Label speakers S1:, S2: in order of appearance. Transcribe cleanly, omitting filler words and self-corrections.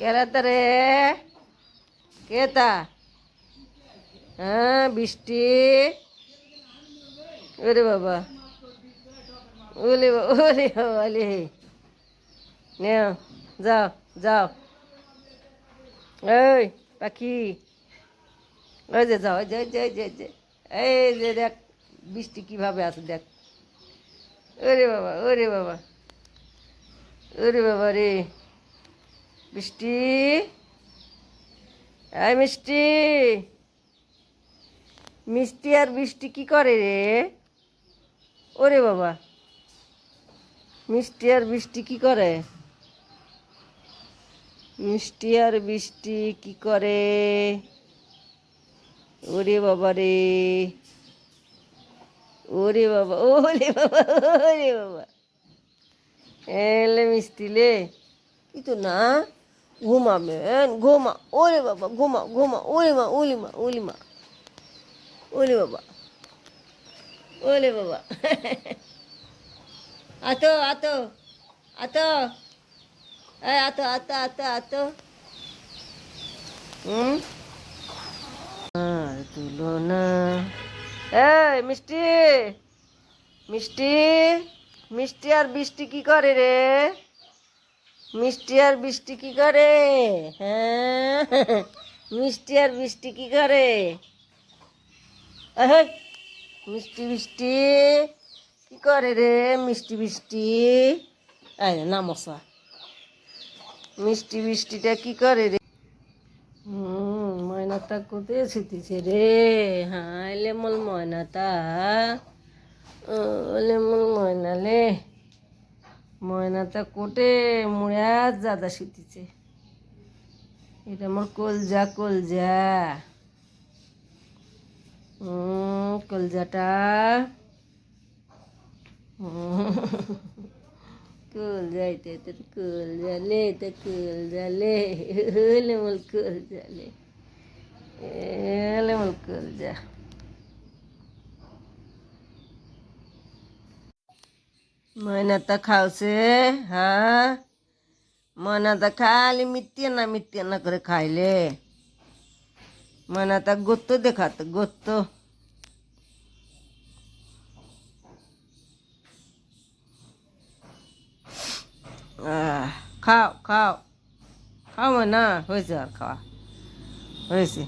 S1: কেরাতে রে কেতা হ্যাঁ বৃষ্টি ওরে বাবা ওলে ওলে ওলে নেও যাও যাও এই পাখি ওই যে যাও যে যে যে যে এই যে দেখ বৃষ্টি কিভাবে আছে দেখ ওরে বাবা ওরে বাবা ওরে বাবা রে বৃষ্টি এই মিষ্টি মিষ্টি আর বৃষ্টি কি করে রে ওরে বাবা মিষ্টি আর বৃষ্টি কি করে মিষ্টি আর বৃষ্টি কি করে ওরে বাবা রে ওরে বাবা ওরে বাবা ওরে বাবা এলে মিষ্টি লে কিন্তু না ঘুমাবেন ঘুমা ওরে বাবা ঘুমা ঘুমা ওরে মা ওলি মা ওলি মা ওলে বাবা ওলে বাবা আতো আতো আতো এই আতো আতো আতো আতো আর তুলনা এই মিষ্টি মিষ্টি মিষ্টি আর বৃষ্টি কি করে রে মিষ্টি আর বৃষ্টি কি করে হ্যাঁ মিষ্টি আর বৃষ্টি কি করে এই মিষ্টি বৃষ্টি কি করে রে মিষ্টি বৃষ্টি এই না মশা মিষ্টি বৃষ্টিটা কি করে রে ময়নাটা কোথায় শিখেছে রে হ্যাঁ লেমল ময়নাটা লেমল ময়নালে ময়নাটা কোটে মুড়া জাদা শিখেছে এটা আমার কলজা কলজা কলজাটা কুল যাইতে তো কুল জালে তো কুল জালে এলে মল কুল জালে এলে মল কুল যা ময়নাটা খাওছে হ্যাঁ ময়নাটা খালি মিথ্যে না করে খাইলে ময়নাটা গোত্ত দেখাতো গোত্ত খাও খাও খাও না হয়েছে আর খাওয়া হয়েছে